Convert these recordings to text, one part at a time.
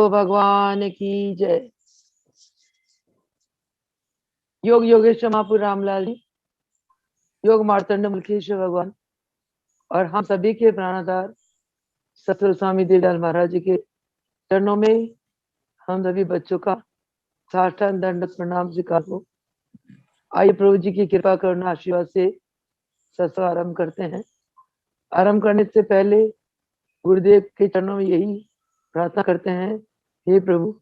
भगवान की जय। योग योगेश्वर महापुर रामलाल जी, योग मार्तंड मुल्केश्वर भगवान और हम सभी के प्राणाधार सतगुरु स्वामी देवलाल महाराज जी के चरणों में हम सभी बच्चों का साष्टांग दंडवत प्रणाम स्वीकार हो। आइए प्रभु जी की कृपा करुणा आशीर्वाद से सत्संग आरंभ करते हैं। आरंभ करने से पहले गुरुदेव के चरणों में यही प्रार्थना करते हैं, हे प्रभु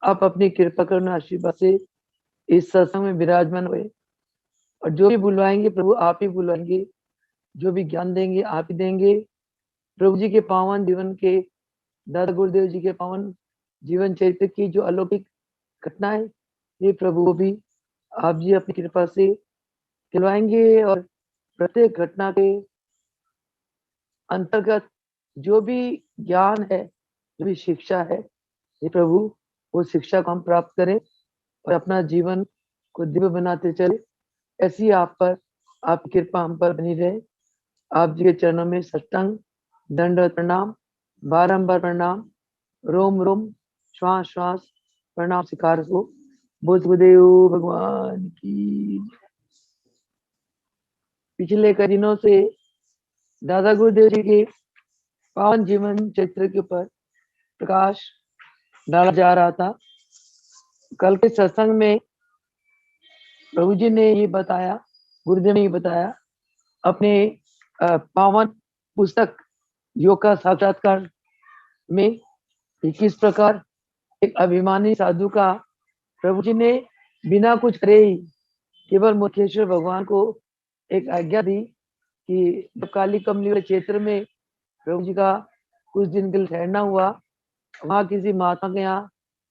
आप अपनी कृपा करुणा आशीर्वाद से इस सत्संग में विराजमान हुए और जो भी बुलवाएंगे प्रभु आप ही बुलवाएंगे, जो भी ज्ञान देंगे आप ही देंगे। प्रभु जी के पावन जीवन के, दादा गुरुदेव जी के पावन जीवन चरित्र की जो अलौकिक घटनाएं, ये प्रभु को भी आप जी अपनी कृपा से खिलवाएंगे और प्रत्येक घटना के अंतर्गत जो भी ज्ञान है, जो भी शिक्षा है, ये प्रभु वो शिक्षा को हम प्राप्त करें और अपना जीवन को दिव्य बनाते चले। ऐसी आप पर आपकी कृपा हम पर बनी रहे। आप जी के चरणों में साष्टांग दंडवत प्रणाम, बारंबार प्रणाम, रोम रोम श्वास श्वास प्रणाम स्वीकार हो। बुद्धदेव भगवान की। पिछले कई दिनों से दादा गुरुदेव जी के पावन जीवन चरित्र के ऊपर प्रकाश डाला जा रहा था। कल के सत्संग में प्रभु जी ने ये बताया, गुरुदेव ने ये बताया अपने पावन पुस्तक योग का साक्षात्कार में किस प्रकार एक अभिमानी साधु का प्रभु जी ने बिना कुछ करे ही केवल मुखेश्वर भगवान को एक आज्ञा दी कि काली कमली वाले क्षेत्र में प्रभु जी का कुछ दिन के लिए ठहरना हुआ। वहां किसी महात्मा के यहाँ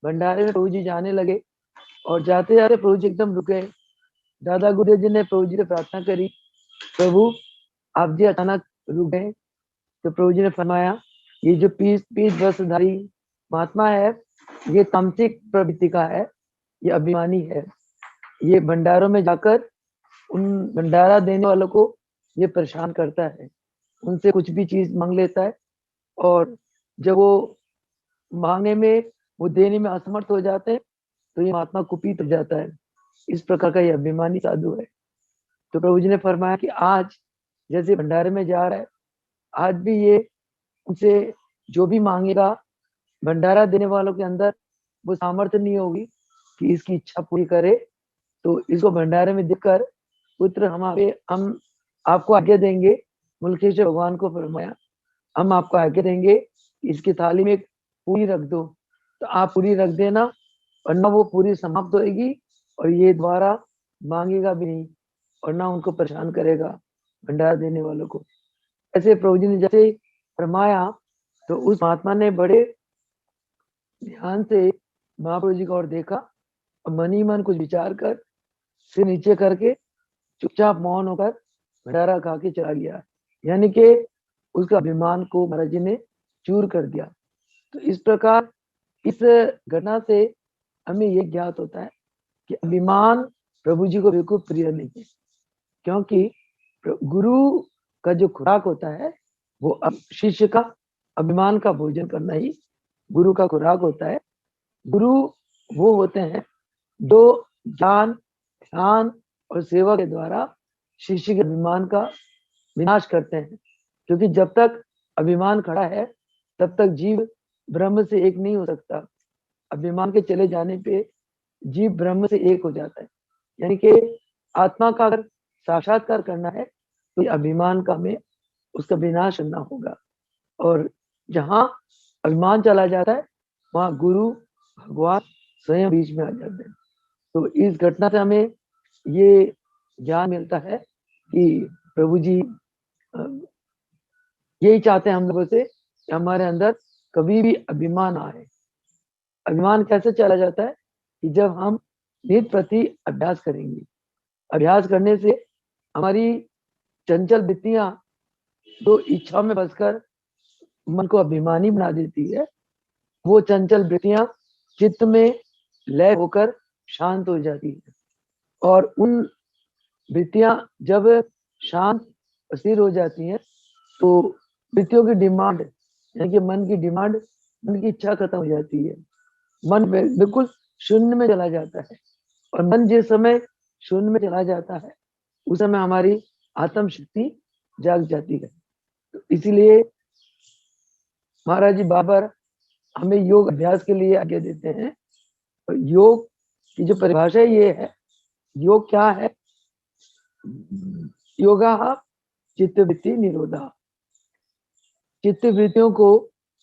भंडारे में प्रभु जी जाने लगे और जाते जाते प्रभु जी एकदम रुके। दादा गुरुदेव जी ने प्रभु जी से प्रार्थना करी, प्रभु आप जी अचानक रुक गए। तो प्रभु जी ने फरमाया, ये जो पीठ वस्त्रधारी महात्मा है ये तामसिक प्रवृत्ति का है, ये अभिमानी है। ये भंडारों में जाकर उन भंडारा देने वालों को ये परेशान करता है, उनसे कुछ भी चीज मांग लेता है और जब वो मांगने में, वो देने में असमर्थ हो जाते हैं तो ये महात्मा कुपित हो जाता है। इस प्रकार का ये अभिमानी साधु है। तो प्रभु जी ने फरमाया कि आज जैसे भंडारे में जा रहा है, आज भी ये उनसे जो भी मांगेगा, भंडारा देने वालों के अंदर वो सामर्थ्य नहीं होगी कि इसकी इच्छा पूरी करे, तो इसको भंडारे में देकर पुत्र हम आपको आज्ञा देंगे। मुल्केश्वर भगवान को फरमाया, हम आपको आज्ञा देंगे इसकी थाली में एक पूरी रख दो, तो आप पूरी रख देना वरना वो पूरी समाप्त होएगी और ये द्वारा मांगेगा भी नहीं और ना उनको परेशान करेगा भंडारा देने वालों को। ऐसे प्रभु जी ने जैसे फरमाया तो उस महात्मा ने बड़े ध्यान से महाप्रभु जी की ओर देखा और मन ही मन कुछ विचार कर सिर नीचे करके चुपचाप मौन होकर भंडारा खा के चला गया। यानी कि उसका अभिमान को महाराज जी ने चूर कर दिया। तो इस प्रकार इस घटना से हमें यह ज्ञात होता है कि अभिमान प्रभु जी को बिल्कुल प्रिय नहीं है, क्योंकि गुरु का जो खुराक होता है वो शिष्य का अभिमान का भोजन करना ही गुरु का खुराक होता है। गुरु वो होते हैं जो ज्ञान, ध्यान और सेवा के द्वारा शिष्य के अभिमान का विनाश करते हैं, क्योंकि जब तक अभिमान खड़ा है तब तक जीव ब्रह्म से एक नहीं हो सकता। अभिमान के चले जाने पे जीव ब्रह्म से एक हो जाता है। यानी कि आत्मा का अगर साक्षात्कार करना है तो अभिमान का में उसका विनाश करना होगा, और जहां अभिमान चला जाता है वहां गुरु भगवान स्वयं बीच में आ जाते हैं। तो इस घटना से हमें ये ज्ञान मिलता है कि प्रभु जी यही चाहते हैं हम लोगों से कि हमारे अंदर कभी भी अभिमान आए। अभिमान कैसे चला जाता है कि जब हम नित्य प्रति अभ्यास करेंगे, अभ्यास करने से हमारी चंचल वृत्तियां जो इच्छा में बसकर मन को अभिमानी बना देती है, वो चंचल वृत्तियां चित्त में लय होकर शांत हो जाती है और उन वृत्तियां जब शांत स्थिर हो जाती हैं तो वृत्तियों की डिमांड, यानी कि मन की डिमांड, मन की इच्छा खत्म हो जाती है मन बिल्कुल शून्य में चला जाता है, और मन जिस समय शून्य में चला जाता है उस समय हमारी आत्म शक्ति जाग जाती है। तो इसीलिए महाराज जी बाबर हमें योग अभ्यास के लिए आज्ञा देते हैं। और योग की जो परिभाषा ये है, योग क्या है? योगा चित्तवृत्ति निरोधा, चित्तवृत्तियों को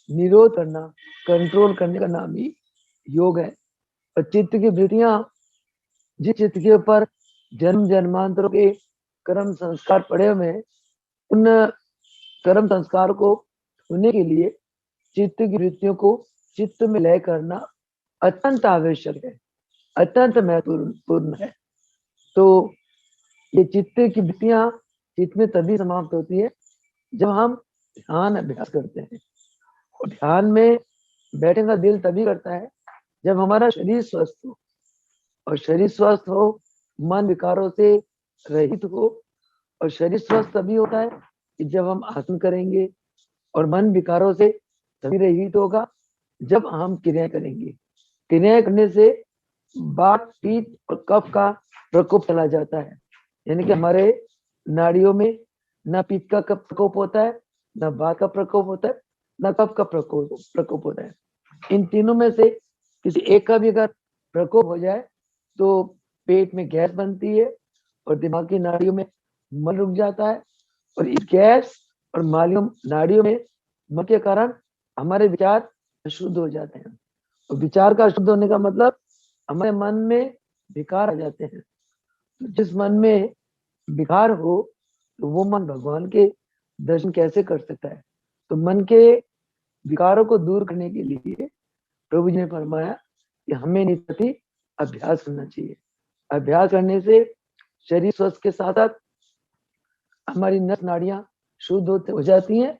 निरोध करना, कंट्रोल करने का नाम ही योग है। और चित्त की वृत्तियां, जिस चित्त के ऊपर जन्म जन्मांतरों के कर्म संस्कार पड़े हुए हैं, उन कर्म संस्कार को होने के लिए चित्त की वृत्तियों को चित्त में लय करना अत्यंत आवश्यक है, अत्यंत महत्वपूर्ण है। तो ये चित्त की वृत्तियां चित्त में तभी समाप्त होती है जब हम ध्यान अभ्यास करते हैं। और ध्यान में बैठने का दिल तभी करता है जब हमारा शरीर स्वस्थ हो, और शरीर स्वस्थ हो, मन विकारों से रहित हो। और शरीर स्वस्थ तभी होता है कि जब हम आसन करेंगे, और मन विकारों से तभी रहित होगा जब हम क्रिया करेंगे। क्रिया करने से वात, पित्त और कफ का प्रकोप चला जाता है, यानी कि हमारे नाड़ियों में न पित्त का प्रकोप होता है, न वात का प्रकोप होता है, न कफ का प्रकोप होता है। इन तीनों में से किसी एक का भी अगर प्रकोप हो जाए तो पेट में गैस बनती है, और दिमाग की नाड़ियों में मन रुक जाता है। और इस गैस और नाड़ियों में मन के कारण हमारे विचार अशुद्ध हो जाते हैं। और विचार का अशुद्ध होने का मतलब हमारे मन में विकार आ जाते हैं। तो जिस मन में विकार हो तो वो मन भगवान के दर्शन कैसे कर सकता है? तो मन के विकारों को दूर करने के लिए प्रभु जी ने फरमाया कि हमें नित्य अभ्यास करना चाहिए। अभ्यास करने से शरीर स्वस्थ के साथ साथ हमारी नस नाड़ियां शुद्ध हो जाती हैं,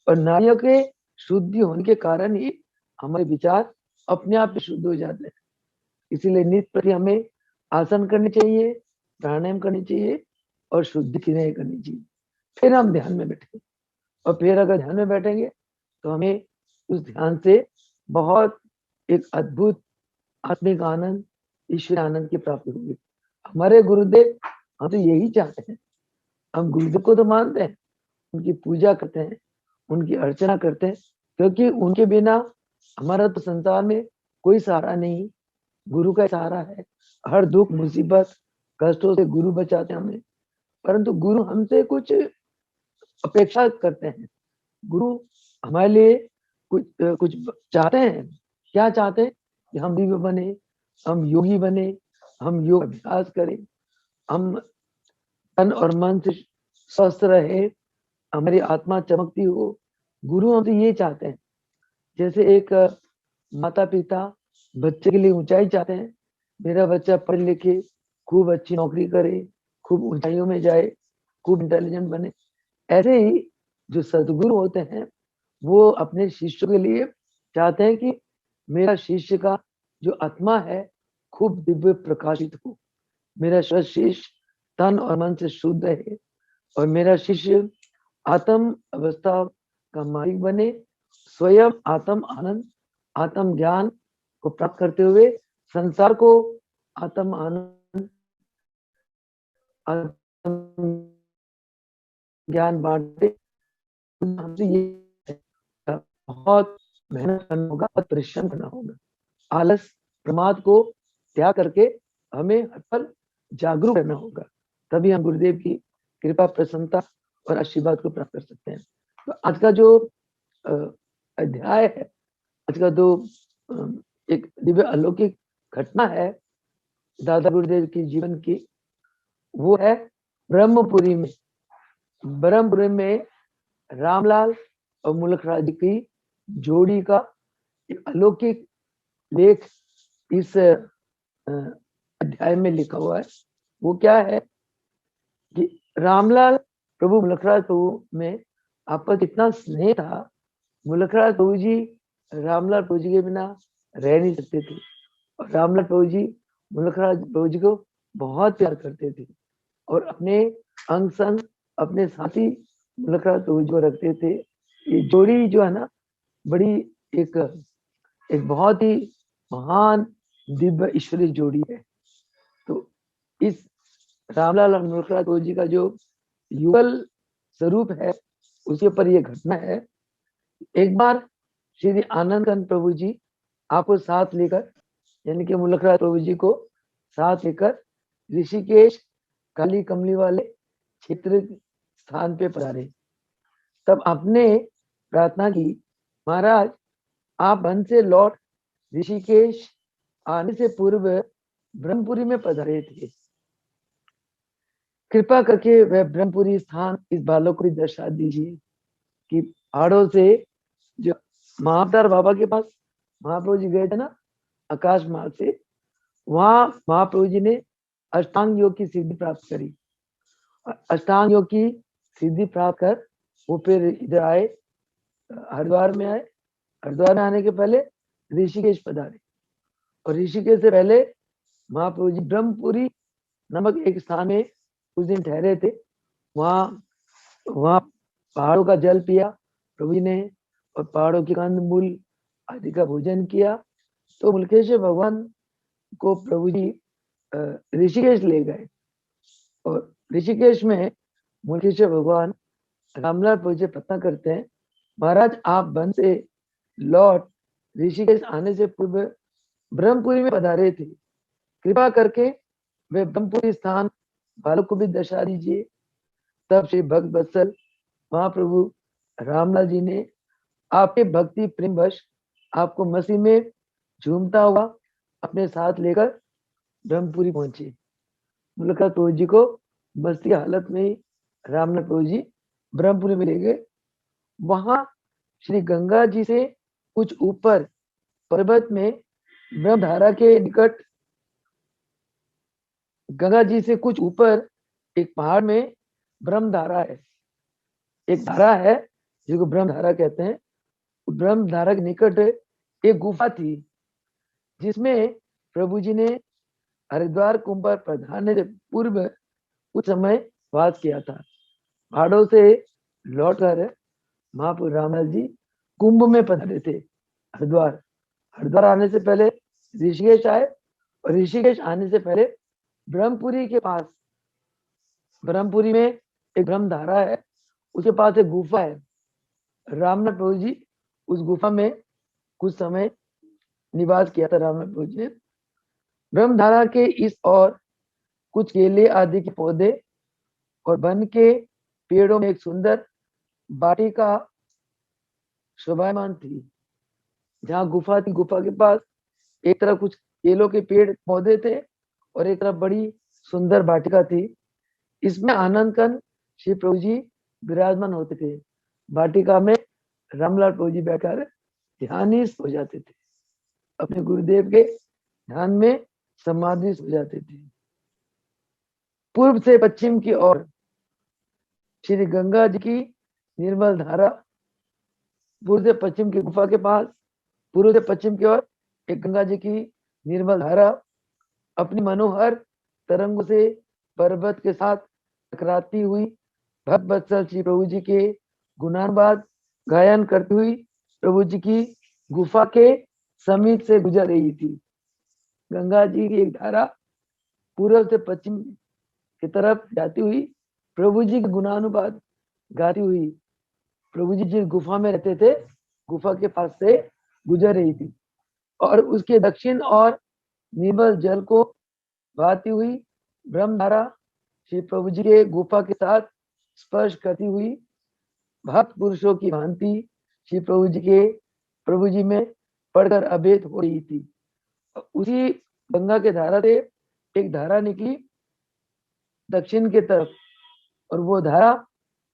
और नाड़ियों के शुद्धि होने के कारण ही हमारे विचार अपने आप शुद्ध हो जाते हैं। इसीलिए नित्य प्रति हमें आसन करने चाहिए, प्राणायाम करनी चाहिए, और शुद्ध क्रियाएं करनी चाहिए। फिर हम ध्यान में बैठेंगे, और फिर अगर ध्यान में बैठेंगे तो हमें उस ध्यान से बहुत एक अद्भुत आत्मिक आनंद, ईश्वर आनंद की प्राप्ति होगी। हमारे गुरुदेव, हम तो यही चाहते हैं। हम गुरुदेव को तो मानते हैं, उनकी पूजा करते हैं, उनकी अर्चना करते हैं, क्योंकि उनके बिना हमारा तो संसार में कोई सहारा नहीं। गुरु का सहारा है। हर दुख मुसीबत कष्टों से गुरु बचाते हैं हमें। परंतु गुरु हमसे कुछ अपेक्षा करते हैं। गुरु हमारे लिए कुछ कुछ चाहते हैं। क्या चाहते हैं? कि हम दिव्य बने, हम योगी बने, हम योग अभ्यास करें, हम तन और मन से स्वस्थ रहे, हमारी आत्मा चमकती हो। गुरु हमसे ये चाहते हैं। जैसे एक माता पिता बच्चे के लिए ऊंचाई चाहते हैं, मेरा बच्चा पढ़ लिखे खूब अच्छी नौकरी करे, खूब ऊंचाइयों में जाए, खूब इंटेलिजेंट बने। ऐसे ही जो सदगुरु होते हैं वो अपने शिष्य के लिए चाहते हैं कि मेरा शिष्य का जो आत्मा है खूब दिव्य प्रकाशित हो, मेरा शिष्य तन और मन से शुद्ध है, और मेरा शिष्य आत्म अवस्था का मालिक बने, स्वयं आत्म आनंद, आत्म ज्ञान को प्राप्त करते हुए संसार को आत्म आनंद, आत्म ज्ञान बांटे। हमसे ये बहुत मेहनत करना होगा, बहुत परिश्रम करना होगा। आलस प्रमाद को त्याग करके हमें हर पल जागरूक रहना होगा, तभी हम गुरुदेव की कृपा, प्रसन्नता और आशीर्वाद को प्राप्त कर सकते हैं। तो आज का जो अध्याय है, आज का जो एक दिव्य अलौकिक घटना है दादा गुरुदेव की जीवन की, वो है ब्रह्मपुरी में। ब्रह्मपुरी में रामलाल और मुलक राज की जोड़ी का एक अलौकिक लेख इस अध्याय में लिखा हुआ है। वो क्या है कि रामलाल प्रभु मुलखराज प्रभु में आपस इतना स्नेह था। मुलखराज प्रभु जी रामलाल प्रभु जी के बिना रह नहीं सकते थे, और रामलाल प्रभु जी मुलखराज प्रभु जी को बहुत प्यार करते थे, और अपने अंग संग अपने साथी मुलखराज प्रभु जी को रखते थे। ये जोड़ी जो है ना, बड़ी एक बहुत ही महान दिव्य ईश्वरीय जोड़ी है। तो इस रामलाल और मुलखराज प्रभु जी का जो युगल स्वरूप है उसके ऊपर यह घटना है। एक बार श्री आनंद कंद प्रभु जी आपको साथ लेकर, यानी कि मुलखराज प्रभु जी को साथ लेकर ऋषिकेश काली कमली वाले क्षेत्र स्थान पे पधारे। तब आपने प्रार्थना की, महाराज आप वन से लौट ऋषिकेश आने से पूर्व ब्रह्मपुरी में पधारे थे, कृपा करके वह ब्रह्मपुरी स्थान इस बालक को दर्शा दीजिए। कि पहाड़ों से जो महाअवतार बाबा के पास महाप्रभु जी गए थे ना आकाश मार्ग से, वहां महाप्रभु जी ने अष्टांग योग की सिद्धि प्राप्त करी। अष्टांग योग की सिद्धि प्राप्त कर वो फिर इधर आए, हरिद्वार में आए। हरिद्वार में आने के पहले ऋषिकेश पधारे, और ऋषिकेश से पहले महाप्रभु जी ब्रह्मपुरी नामक एक स्थान में कुछ दिन ठहरे थे। वहां पहाड़ों का जल पिया प्रभु जी ने, और पहाड़ों के कंद मूल आदि का भोजन किया। तो मुलकेश्वर भगवान को प्रभु जी ऋषिकेश ले गए, और ऋषिकेश में मुलकेश्वर भगवान रामलाल प्रभु जी प्रार्थना करते हैं, महाराज आप वन से लौट ऋषिकेश आने से पूर्व ब्रह्मपुरी में पधारे थे, कृपा करके वे ब्रह्मपुरी स्थान बालक को भी दर्शा दीजिए। तब श्री भक्त वत्सल महाप्रभु रामलाल जी ने आपके भक्ति प्रेम वश आपको मसीह में झूमता हुआ अपने साथ लेकर ब्रह्मपुरी पहुंचे। मुलखराज प्रभु जी को मस्ती की हालत में ही रामलाल प्रभु जी ब्रह्मपुरी में ले गए। वहां श्री गंगा जी से कुछ ऊपर पर्वत में ब्रह्मधारा के निकट, गंगा जी से कुछ ऊपर एक पहाड़ में ब्रह्मधारा है, एक धारा है जिसको ब्रह्मधारा कहते हैं। ब्रह्मधारा के निकट एक गुफा थी जिसमें प्रभु जी ने हरिद्वार कुंभ पर पधारने से पूर्व कुछ समय वास किया था। पहाड़ों से लौटकर महाप्रभु रामलाल जी कुंभ में पधारे थे हरिद्वार। हरिद्वार आने से पहले ऋषिकेश आए, और ऋषिकेश आने से पहले ब्रह्मपुरी के पास, ब्रह्मपुरी में एक ब्रह्मधारा है, उसके पास एक गुफा है। रामनाथ प्रभु जी उस गुफा में कुछ समय निवास किया था। रामनाथ प्रभु जी ने ब्रह्मधारा के इस और कुछ केले आदि के पौधे और वन के पेड़ों में एक सुंदर वाटिका शोभायमान थी। जहाँ गुफा थी, गुफा के पास एक तरफ कुछ केलों के पेड़ पौधे थे और एक तरफ बड़ी सुंदर वाटिका थी। इसमें आनंद कंद श्री प्रभु जी विराजमान होते थे। वाटिका में रामलाल प्रभु जी बैठकर ध्यानिष्ठ हो जाते थे, अपने गुरुदेव के ध्यान में समाधिस्थ हो जाते थे। पूर्व से पश्चिम की ओर श्री गंगा जी की निर्मल धारा, पूर्व से पश्चिम की गुफा के पास पूर्व से पश्चिम की ओर एक गंगा जी की निर्मल धारा अपनी मनोहर तरंगों से पर्वत के साथ टकराती हुई भक्त वत्सल श्री प्रभु जी के गुणानुवाद गायन करती हुई प्रभु जी की गुफा के समीप से गुजर रही थी। गंगा जी की एक धारा पूर्व से पश्चिम की तरफ जाती हुई प्रभु जी के गुणानुवाद गाती हुई प्रभु जी जिस गुफा में रहते थे, गुफा के पास से गुजर रही थी, और उसके दक्षिण और निर्मल जल को बहाती हुई ब्रह्मधारा श्री प्रभु जी के गुफा के साथ स्पर्श करती हुई भक्त पुरुषों की भांति श्री प्रभु जी में पढ़कर अभेद हो रही थी। उसी गंगा के धारा से एक धारा निकली दक्षिण के तरफ, और वो धारा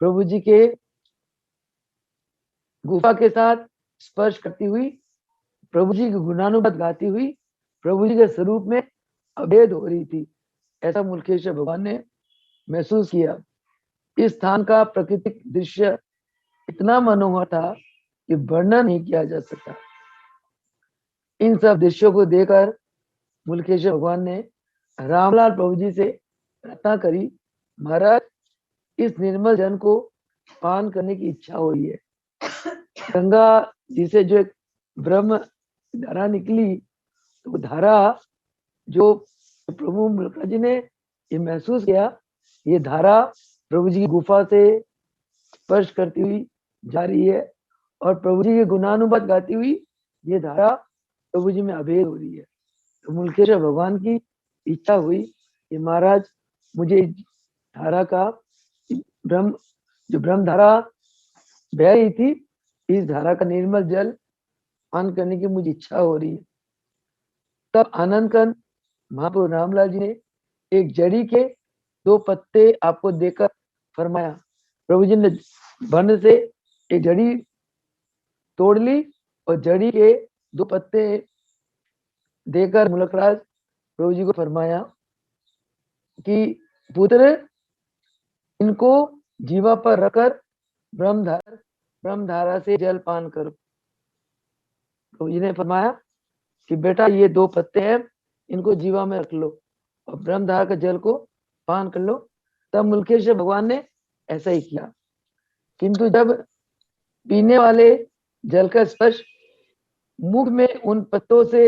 प्रभु जी के गुफा के साथ स्पर्श करती हुई प्रभु जी के गुणानुवाद गाती हुई प्रभु जी के स्वरूप में अभेद हो रही थी। ऐसा मुलकेश्वर भगवान ने महसूस किया। इस स्थान का प्राकृतिक दृश्य इतना मनोहर था कि वर्णन नहीं किया जा सकता। इन सब दृश्यों को देखकर मुलकेश्वर भगवान ने रामलाल प्रभु जी से प्रार्थना करी, महाराज इस निर्मल जल को पान करने की इच्छा हो रही है। गंगा जी से जो एक ब्रह्म धारा निकली तो धारा जो प्रभु मुल्का जी ने ये महसूस किया, ये धारा प्रभु जी की गुफा से स्पर्श करती हुई जा रही है और प्रभु जी के गुणानुवाद गाती हुई ये धारा प्रभु जी में अभेद हो रही है। तो मुल्केश्वर भगवान की इच्छा हुई कि महाराज मुझे धारा का ब्रह्म धारा बह रही थी, इस धारा का निर्मल जल पान करने की मुझे इच्छा हो रही है। तब आनंद कंद महाप्रभु रामलाल जी ने एक जड़ी के 2 पत्ते आपको देकर फरमाया। प्रभु जी ने वन से एक जड़ी तोड़ ली और जड़ी के 2 पत्ते देकर मुलकराज प्रभु जी को फरमाया कि पुत्र इनको जीवा पर रखकर ब्रह्मधारा से जल पान करो। प्रभु जी ने फरमाया कि बेटा ये 2 पत्ते हैं, इनको जीवा में रख लो और ब्रह्मधारा के जल को पान कर लो। तब मुल्केश्वर भगवान ने ऐसा ही किया, किंतु जब पीने वाले जल का स्पर्श मुख में उन पत्तों से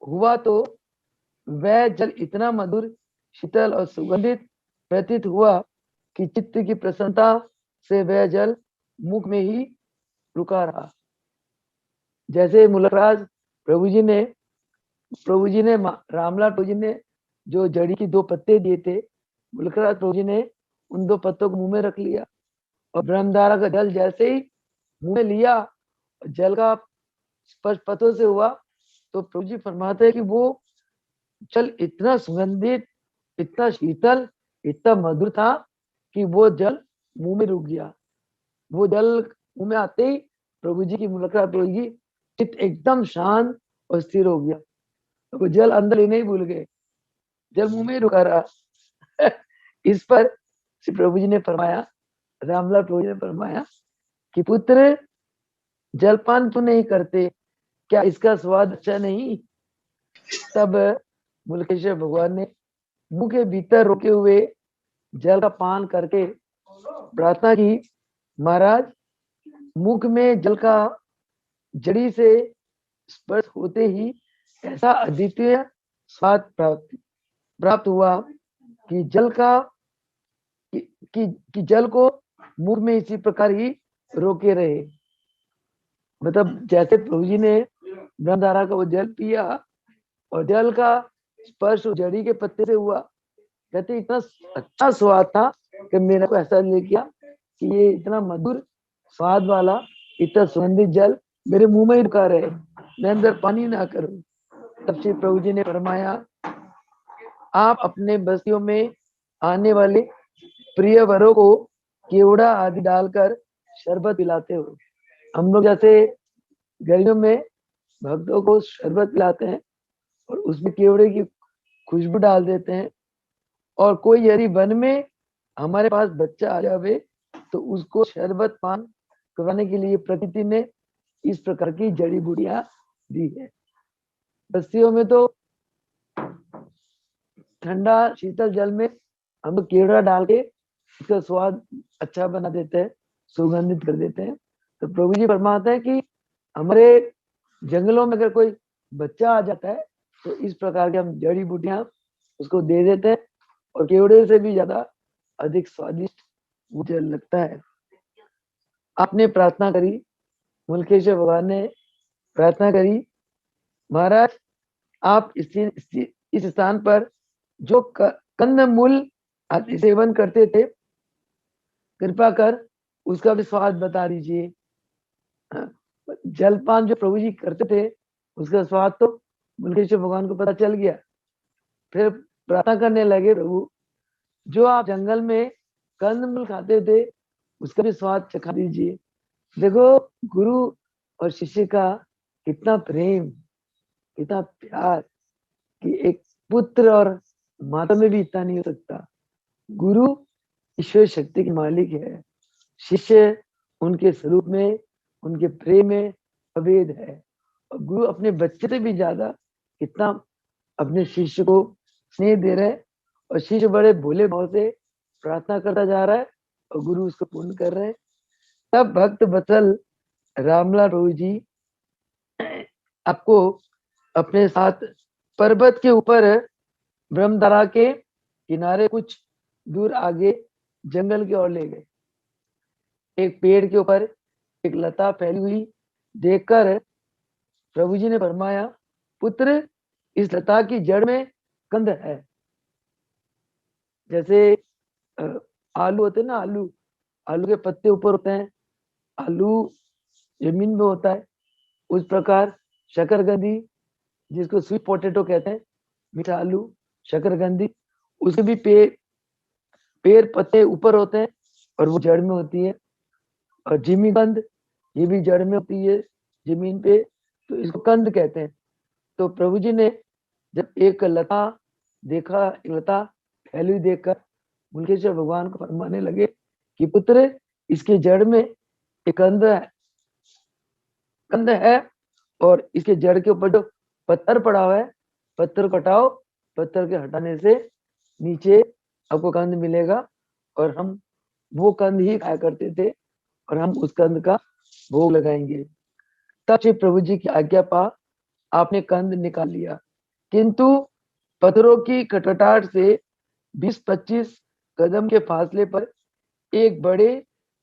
हुआ तो वह जल इतना मधुर, शीतल और सुगंधित प्रतीत हुआ कि चित्त की प्रसन्नता से वह जल मुख में ही रुका रहा। जैसे मुलकराज प्रभु जी ने रामलाल प्रभु जी ने जो जड़ी की 2 पत्ते दिए थे, मुलकराज प्रभु जी ने उन 2 पत्तों को मुंह में रख लिया और ब्रह्मधारा का जल जैसे ही मुंह में लिया, जल का स्पर्श पत्तों से हुआ तो प्रभु जी फरमाते हैं कि वो जल इतना सुगंधित, इतना शीतल, इतना मधुर था कि वो जल मुंह में रुक गया। वो जल मुंह में आते ही प्रभु जी की मुलाकात प्रभु जी चित्त एकदम शांत और स्थिर हो गया। तो वो जल अंदर लेने ही भूल गए, जल मुंह में रुका रहा। इस पर श्री प्रभु जी ने फरमाया, रामलाल प्रभु जी ने फरमाया कि पुत्र जलपान क्यों नहीं करते, क्या इसका स्वाद अच्छा नहीं? तब मुल्केश्वर भगवान ने मुंह के भीतर रोके हुए जल का पान करके प्रार्थना की, महाराज मुख में जल का जड़ी से स्पर्श होते ही ऐसा अद्वितीय स्वाद प्राप्त हुआ कि जल को मुख में इसी प्रकार ही रोके रहे। मतलब जैसे प्रभु जी ने ब्रह्मधारा का वो जल पिया और जल का स्पर्श जड़ी के पत्ते से हुआ, कहते इतना अच्छा स्वाद था कि मेरे को ऐसा लग गया कि ये इतना मधुर स्वाद वाला इतना सुगंधित जल मेरे मुंह में ही रुका रहे, मैं अंदर पानी ना करूं। तब श्री प्रभु जी ने फरमाया, आप अपने बस्तियों में आने वाले प्रिय वरों को केवड़ा आदि डालकर शरबत पिलाते हो। हम लोग जैसे गर्मियों में भक्तों को शरबत पिलाते हैं और उसमें केवड़े की खुशबू डाल देते हैं, और कोई यदि वन में हमारे पास बच्चा आ जावे तो उसको शरबत पान करवाने के लिए प्रकृति ने इस प्रकार की जड़ी बूटियां दी है। बस्तियों में तो ठंडा शीतल जल में हम लोग केवड़ा डाल के इसका स्वाद अच्छा बना देते हैं, सुगंधित कर देते हैं। तो प्रभु जी फरमाते हैं कि हमारे जंगलों में अगर कोई बच्चा आ जाता है तो इस प्रकार के हम जड़ी बूटियां उसको दे देते हैं और केवड़े से भी ज्यादा अधिक स्वादिष्ट वो जल लगता है। आपने प्रार्थना करी, मुल्केश्वर भगवान ने प्रार्थना करी, महाराज आप इस स्थान पर जो कंदमूल सेवन करते थे कृपा कर उसका भी स्वाद बता दीजिए। जलपान जो प्रभु जी करते थे उसका स्वाद तो मुल्केश्वर भगवान को पता चल गया। फिर प्रार्थना करने लगे, प्रभु जो आप जंगल में कंदमूल खाते थे उसका भी स्वाद चखा दीजिए। देखो गुरु और शिष्य का कितना प्रेम, कितना प्यार कि एक पुत्र और माता में भी इतना नहीं हो सकता। गुरु ईश्वर शक्ति के मालिक है, शिष्य उनके स्वरूप में, उनके प्रेम में अभेद है। और गुरु अपने बच्चे से भी ज्यादा कितना अपने शिष्य को स्नेह दे रहे हैं, और शिष्य बड़े भोले भाव से प्रार्थना करता जा रहा है और गुरु उसको पूर्ण कर रहे हैं। तब भक्त वत्सल रामलाल प्रभु जी आपको अपने साथ पर्वत के ऊपर ब्रह्मधारा के किनारे कुछ दूर आगे जंगल की ओर ले गए। एक पेड़ के ऊपर एक लता फैली हुई देखकर प्रभु जी ने फरमाया, पुत्र, इस लता की जड़ में कंद है। जैसे आलू होते हैं ना, आलू आलू के पत्ते ऊपर होते हैं, आलू जमीन में होता है, उस प्रकार शकरकंदी, जिसको स्वीट पोटैटो कहते हैं, मीठा आलू, शकरकंदी, उसके भी पेड़ पत्ते ऊपर होते हैं और वो जड़ में होती है। और जिमीकंद, ये भी जड़ में होती है जमीन पे, तो इसको कंद कहते हैं। तो प्रभु जी ने जब एक लता देखा, एक लता फैली हुई देखकर मुल्केश्वर भगवान को फरमाने लगे कि पुत्र, इसके जड़ में एक कंद है और इसके जड़ के ऊपर जो पत्थर पड़ा हुआ है, पत्थर को हटाओ, पत्थर के हटाने से नीचे आपको कंद मिलेगा। और हम वो कंद ही खाया करते थे और हम उस कंद का भोग लगाएंगे। तब श्री प्रभु जी की आज्ञा पा आपने कंद निकाल लिया, किंतु पत्थरों की खटखटाहट से 20-25 कदम के फासले पर एक बड़े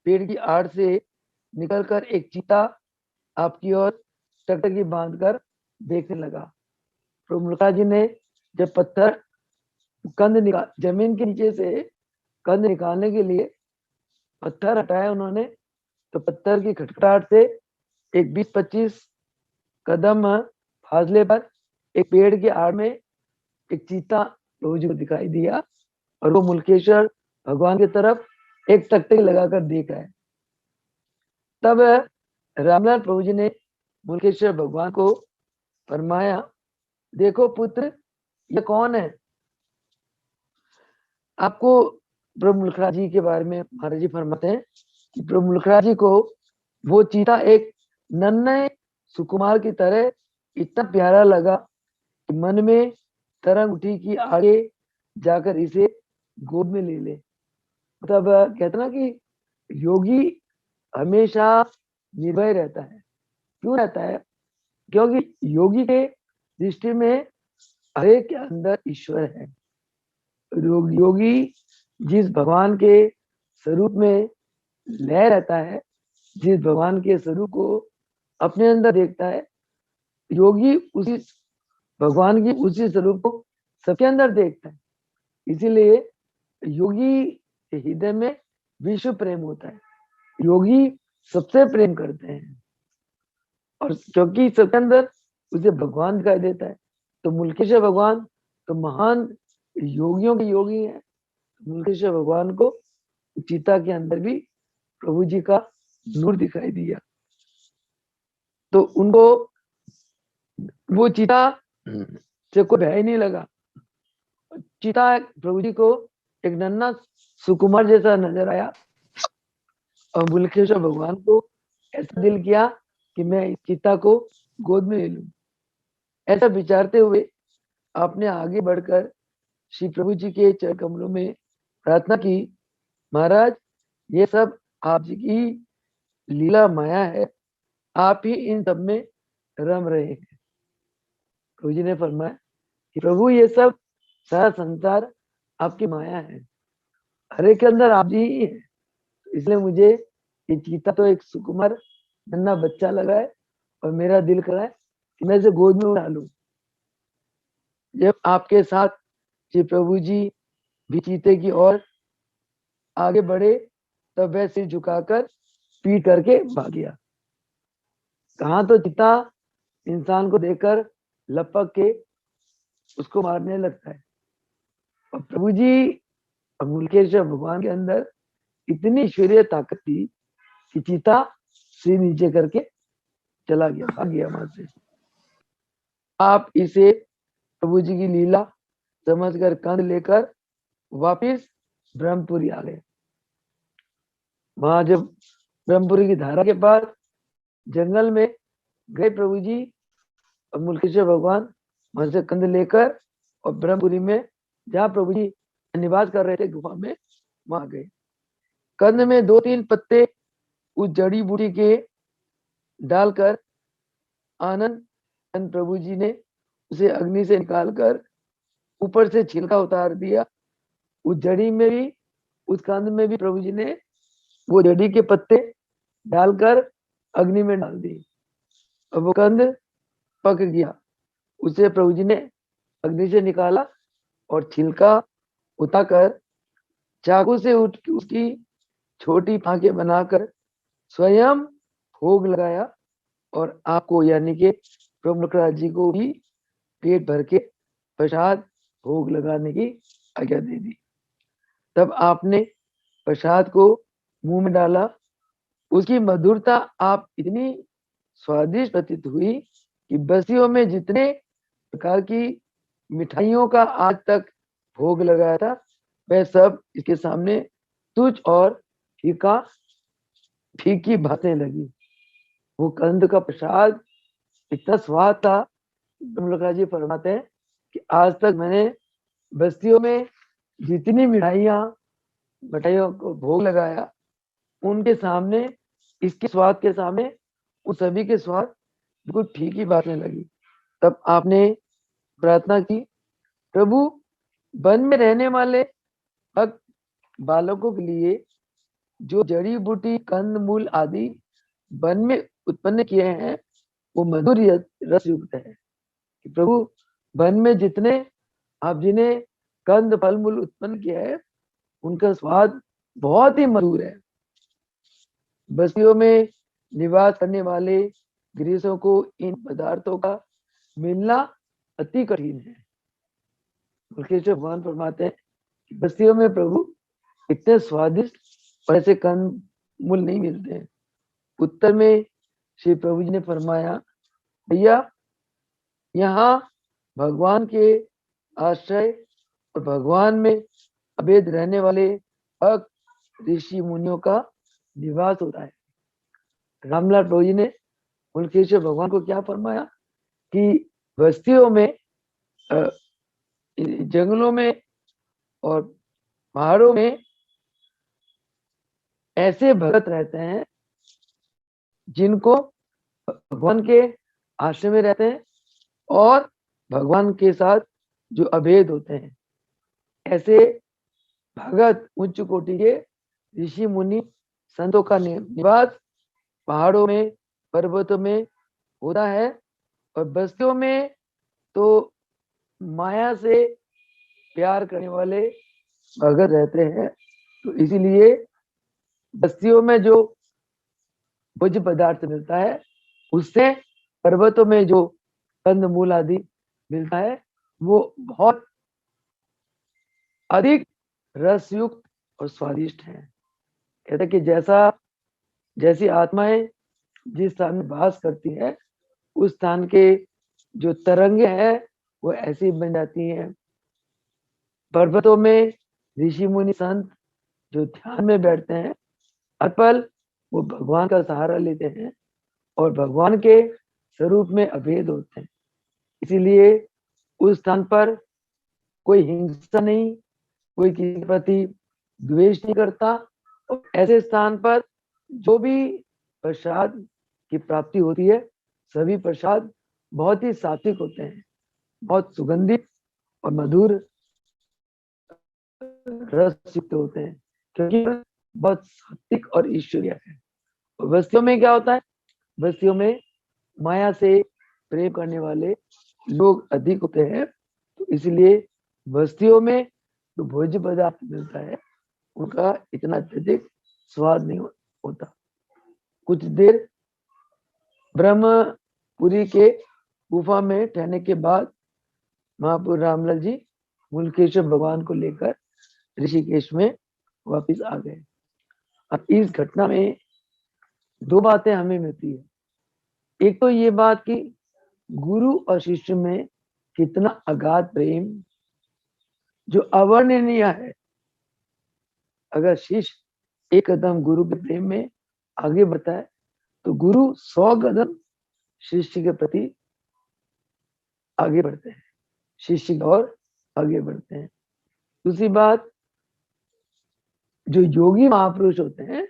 पेड़ की आड़ से निकलकर एक चीता आपकी ओर टकटकी बांधकर देखने लगा। प्रभु मुल्का जी ने जब कंद निकाल जमीन के नीचे से कंद निकालने के लिए पत्थर हटाया उन्होंने, तो पत्थर की खटखटाहट से एक 20-25 कदम फासले पर एक पेड़ की आड़ में एक चीता प्रभु जी को दिखाई दिया और वो मुल्केश्वर भगवान की तरफ एक टकटकी लगाकर देख रहा है। तब रामलाल प्रभु जी ने मुल्केश्वर भगवान को फरमाया, देखो पुत्र, ये कौन है? आपको प्रभु मुल्खराज जी के बारे में महाराज जी फरमाते हैं कि प्रभु मुल्खराज जी को वो चीता एक नन्हे सुकुमार की तरह इतना प्यारा लगा कि मन में तरंग उठी कि आगे जाकर इसे गोद में ले ले। तब कहते ना कि योगी हमेशा निर्भय रहता है। क्यों रहता है? क्योंकि योगी के दृष्टि में हर एक के अंदर ईश्वर है। योगी जिस भगवान के स्वरूप में लय रहता है, जिस भगवान के स्वरूप को अपने अंदर देखता है, योगी उसी भगवान की उसी स्वरूप को सबके अंदर देखता है। इसीलिए योगी के हृदय में विश्व प्रेम होता है। योगी सबसे प्रेम करते हैं और क्योंकि सबके अंदर उसे भगवान दिखाई देता है। तो मुल्केश्वर भगवान तो महान योगियों के योगी हैं। मुल्केश्वर भगवान को चीता के अंदर भी प्रभु जी का नूर दिखाई दिया, तो उनको वो चीता से कोई भय नहीं लगा। चीता प्रभु जी को एक नन्हा सुकुमार जैसा नजर आया और मुल्केश्वर भगवान को ऐसा दिल किया कि मैं इस चीता को गोद में ले लूं। ऐसा विचारते हुए आपने आगे बढ़कर श्री प्रभु जी के चरण कमलों में प्रार्थना की, महाराज, ये सब आप जी की लीला माया है, आप ही इन सब में रम रहे हैं। प्रभु जी ने फरमाया कि प्रभु, ये सब सारा संसार आपकी माया है, हर एक के अंदर आप जी ही है। इसलिए मुझे ये चीता तो एक सुकुमार नन्हा बच्चा लगा है और मेरा दिल करा है कि मैं इसे गोद में उठा लूं। जब आपके साथ श्री प्रभु जी भी चीते की ओर आगे बढ़े, तब वह सिर झुकाकर पीट करके भाग गया। कहाँ तो चीता इंसान को देखकर लपक के उसको मारने लगता है, और प्रभु जी मुल्केश्वर भगवान के अंदर इतनी ईश्वरीय ताकत थी कि चीता सिर नीचे करके चला गया, भाग गया वहां से। आप इसे प्रभु जी की लीला समझकर कंद लेकर वापिस ब्रह्मपुरी आ गए। वहां जब ब्रह्मपुरी की धारा के पास जंगल में गए प्रभु जी और मुल्केश्वर भगवान, वहां से कंद लेकर और ब्रह्मपुरी में जहाँ प्रभु जी निवास कर रहे थे गुफा में, वहां गए। कंद में 2-3 पत्ते उस जड़ी बूटी के डालकर आनंद प्रभु जी ने उसे अग्नि से निकालकर ऊपर से छिलका उतार दिया। उस जड़ी में भी, उस कंद में भी प्रभु जी ने वो जड़ी के पत्ते डालकर अग्नि में डाल दी और वो कंद पक गया। उसे प्रभु जी ने अग्नि से निकाला और छिलका उतारकर चाकू से उठ उसकी छोटी फांके बनाकर स्वयं भोग लगाया और आपको यानी कि प्रभु मलकराज जी को भी पेट भर के प्रसाद भोग लगाने की आज्ञा दे दी। तब आपने प्रसाद को मुंह में डाला। उसकी मधुरता आप इतनी स्वादिष्ट प्रतीत हुई कि बस्तियों में जितने प्रकार की मिठाइयों का आज तक भोग लगाया था वह सब इसके सामने तुच्छ और फीकी भासने लगी। वो कंद का प्रसाद इतना स्वाद था, प्रभु जी फरमाते हैं कि आज तक मैंने बस्तियों में जितनी मिठाइयों को भोग लगाया उनके सामने, इसके स्वाद के सामने उन सभी के स्वाद बिल्कुल फीकी भासने लगी। तब आपने प्रार्थना की, प्रभु वन में रहने वाले भक्त बालकों के लिए जो जड़ी बूटी कंद मूल आदि वन में उत्पन्न किए हैं वो मधुर रस युक्त है। कि प्रभु वन में जितने आप जिन्हें कंद फल मूल उत्पन्न किया है उनका स्वाद बहुत ही मधुर है। बस्तियों में निवास करने वाले गृहस्थों को इन पदार्थों का मिलना अति कठिन है। भगवान फरमाते हैं कि बस्तियों में प्रभु इतने स्वादिष्ट और ऐसे कंद मूल नहीं मिलते हैं। उत्तर में श्री प्रभु जी ने फरमाया, भैया यहाँ भगवान के आश्रय और भगवान में अभेद रहने वाले भक्त ऋषि मुनियों का निवास होता है। रामलाल प्रभु जी ने मुल्केश्वर भगवान को क्या फरमाया कि बस्तियों में, जंगलों में और पहाड़ों में ऐसे भगत रहते हैं जिनको भगवान के आश्रय में रहते हैं और भगवान के साथ जो अभेद होते हैं। ऐसे भगत उच्च कोटि के ऋषि मुनि संतों का निवास पहाड़ों में, पर्वतों में होता है और बस्तियों में तो माया से प्यार करने वाले भगत रहते हैं। तो इसीलिए बस्तियों में जो भोज्य पदार्थ मिलता है उससे पर्वतों में जो कंद मूल आदि मिलता है वो बहुत अधिक रसयुक्त और स्वादिष्ट है। कहते कि जैसी आत्माएं जिस स्थान में वास करती है उस स्थान के जो तरंगे हैं वो ऐसी बन जाती हैं। पर्वतों में ऋषि मुनि संत जो ध्यान में बैठते हैं हर पल वो भगवान का सहारा लेते हैं और भगवान के स्वरूप में अभेद होते हैं। इसीलिए उस स्थान पर कोई हिंसा नहीं, कोई किसी के प्रति द्वेष नहीं करता। और ऐसे स्थान पर जो भी प्रसाद की प्राप्ति होती है सभी प्रसाद बहुत ही सात्विक होते हैं, बहुत सुगंधित और मधुर रस युक्त होते हैं, क्योंकि बहुत सात्विक और ईश्वरीय है। बस्तियों में क्या होता है, बस्तियों में माया से प्रेम करने वाले लोग अधिक होते हैं। तो इसलिए बस्तियों में जो भोज्य पदार्थ मिलता है उनका इतना अत्यधिक स्वाद नहीं होता। कुछ देर ब्रह्मपुरी के गुफा में ठहरने के बाद महापुर रामलाल जी मुल्केश्वर भगवान को लेकर ऋषिकेश में वापिस आ गए। अब इस घटना में दो बातें हमें मिलती है। एक तो ये बात कि गुरु और शिष्य में कितना अगाध प्रेम जो अवर्णनीय है। अगर शिष्य एक कदम गुरु के प्रेम में आगे बढ़ता है तो गुरु 100 कदम शिष्य के प्रति आगे बढ़ते हैं, शिष्य और आगे बढ़ते हैं। दूसरी बात, जो योगी महापुरुष होते हैं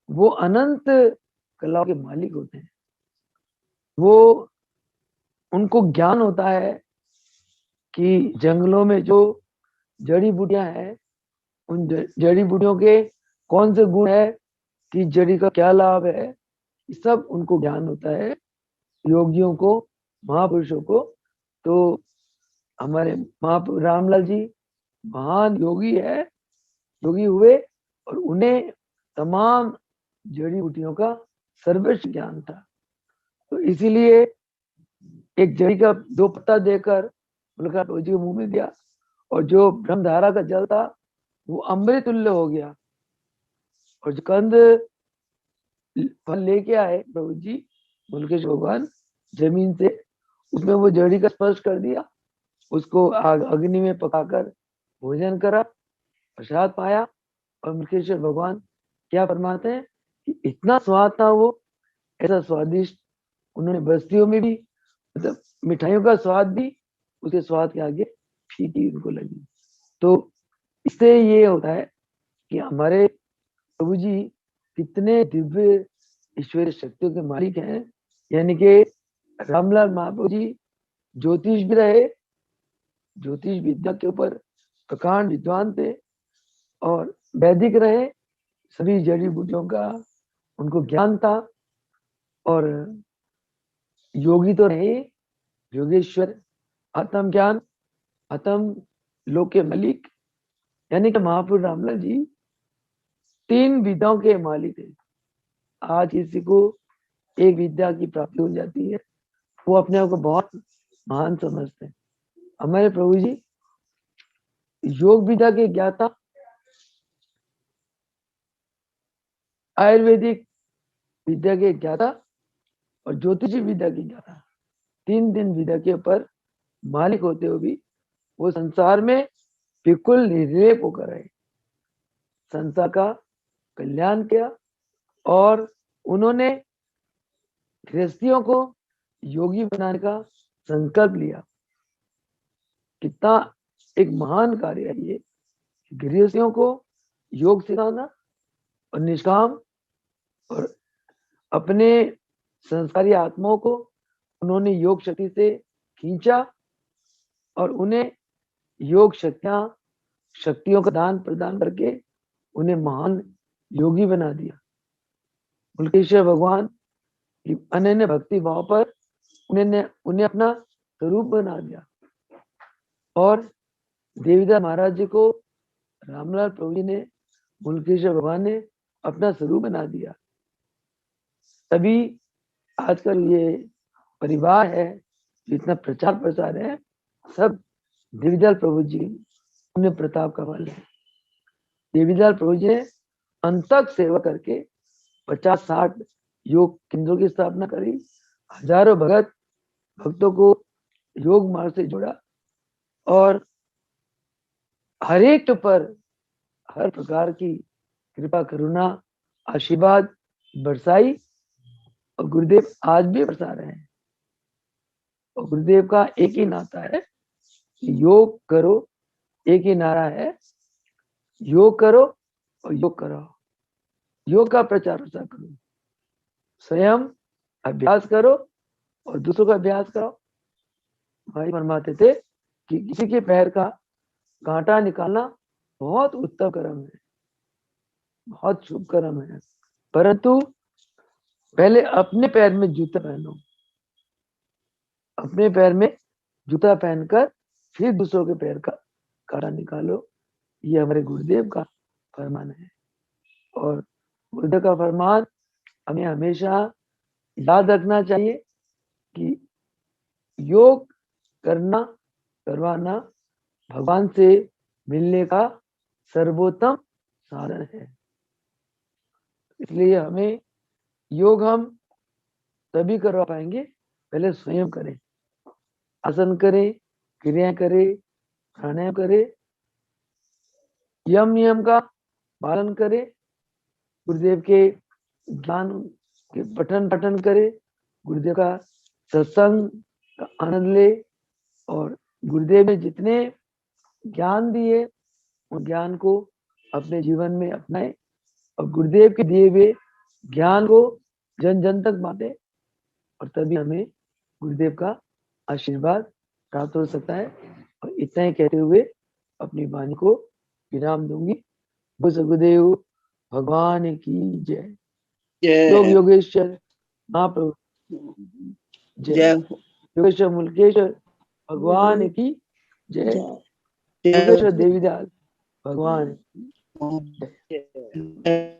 वो अनंत कलाओं के मालिक होते हैं। वो उनको ज्ञान होता है कि जंगलों में जो जड़ी बूटियां हैं, उन जड़ी बूटियों के कौन से गुण है, कि जड़ी का क्या लाभ है, ये सब उनको ज्ञान होता है, योगियों को, महापुरुषों को। तो हमारे महापुरुष रामलाल जी महान योगी है, योगी हुए, और उन्हें तमाम जड़ी बूटियों का सर्वश्रेष्ठ ज्ञान था। तो इसीलिए एक जड़ी का 2 पत्ता देकर मुलाकात जी को मुंह में दिया, और जो ब्रह्मधारा का जल था वो अमृत तुल्य हो गया। और जो कंद फल लेके आए प्रभु जी मुलकेश भगवान जमीन से, उसमें वो जड़ी का स्पर्श कर दिया, उसको अग्नि में पकाकर भोजन करा, प्रसाद पाया। और मुलकेश्वर भगवान क्या फरमाते हैं कि इतना स्वाद था वो, ऐसा स्वादिष्ट उन्होंने बस्तियों में भी, मतलब मिठाइयों का स्वाद भी उसके स्वाद के आगे फीकी उनको लगी। तो इससे ये होता है कि हमारे प्रभु जी कितने दिव्य ईश्वरीय शक्तियों के मालिक हैं। यानी कि रामलाल महाप्रभु जी ज्योतिष भी रहे, ज्योतिष विद्या के ऊपर प्रकांड विद्वान थे, और वैदिक रहे, सभी जड़ी बूटियों का उनको ज्ञान था, और योगी तो रहे, योगेश्वर, आत्म ज्ञान, आत्म लोक के मालिक। यानी कि महापुरुष रामलाल जी 3 विद्याओं के मालिक है। आज किसी को एक विद्या की प्राप्ति हो जाती है, वो अपने आप को बहुत महान समझते हैं। हमारे प्रभु जी योग विद्या के ज्ञाता, आयुर्वेदिक विद्या के ज्ञाता, और ज्योतिषी विद्या के ज्ञाता, 3 विद्या के ऊपर मालिक होते हुए भी वो संसार में बिल्कुल निर्लेप होकर रहे, संसार का कल्याण किया, और उन्होंने गृहस्थियों को योगी बनाने का संकल्प लिया। कितना एक महान कार्य है ये, गृहस्थियों को योग सिखाना, और निष्काम और अपने संस्कारी आत्माओं को उन्होंने योग शक्ति से खींचा, और उन्हें योग शक्तियों का दान प्रदान करके उन्हें महान योगी बना दिया। मुलकेश्वर भगवान की अनन्य भक्ति भाव पर उन्हें अपना स्वरूप बना दिया, और देवीदास महाराज जी को रामलाल प्रभु जी ने, मुलकेश्वर भगवान ने अपना स्वरूप बना दिया। तभी आजकल ये परिवार है, जितना प्रचार प्रसार है, सब देवीदास प्रभु जी उन्हें प्रताप का फल है। देवीदास प्रभु जी ने अंतक सेवा करके 50-60 योग केंद्रों की स्थापना करी, हजारों भक्तों को योग मार्ग से जोड़ा, और हर एक पर हर प्रकार की कृपा करुणा आशीर्वाद बरसाई, और गुरुदेव आज भी बरसा रहे हैं। और गुरुदेव का एक ही नाता है, योग करो, एक ही नारा है, योग करो और योग करो, योग का प्रचार प्रसार करो, स्वयं अभ्यास करो और दूसरों का अभ्यास करो। भाई फरमाते थे कि किसी के पैर का कांटा निकालना बहुत उत्तम कर्म है, बहुत शुभ कर्म है, परंतु पहले अपने पैर में जूता पहनो, अपने पैर में जूता पहनकर फिर दूसरों के पैर का कांटा निकालो। ये हमारे गुरुदेव का फरमान है, और गुरुदेव का फरमान हमें हमेशा याद रखना चाहिए कि योग करवाना भगवान से मिलने का सर्वोत्तम साधन है। इसलिए हमें योग हम तभी करवा पाएंगे, पहले स्वयं करें, आसन करें, क्रिया करें, प्राणायाम करें, यम नियम का पालन करें, गुरुदेव के ज्ञान के पठन करें, गुरुदेव का सत्संग का आनंद ले, और गुरुदेव ने जितने ज्ञान दिए उन ज्ञान को अपने जीवन में अपनाए, और गुरुदेव के दिए हुए ज्ञान को जन जन तक बांटे, और तभी हमें गुरुदेव का आशीर्वाद प्राप्त हो सकता है। और इतना ही कहते हुए अपनी वाणी को विराम दूंगी। गुरुदेव भगवान की जय। योग योगेश्वर महाप्रभु जय। योगेश्वर मुल्केश्वर भगवान की जय। योगेश्वर देवीदास भगवान की जय।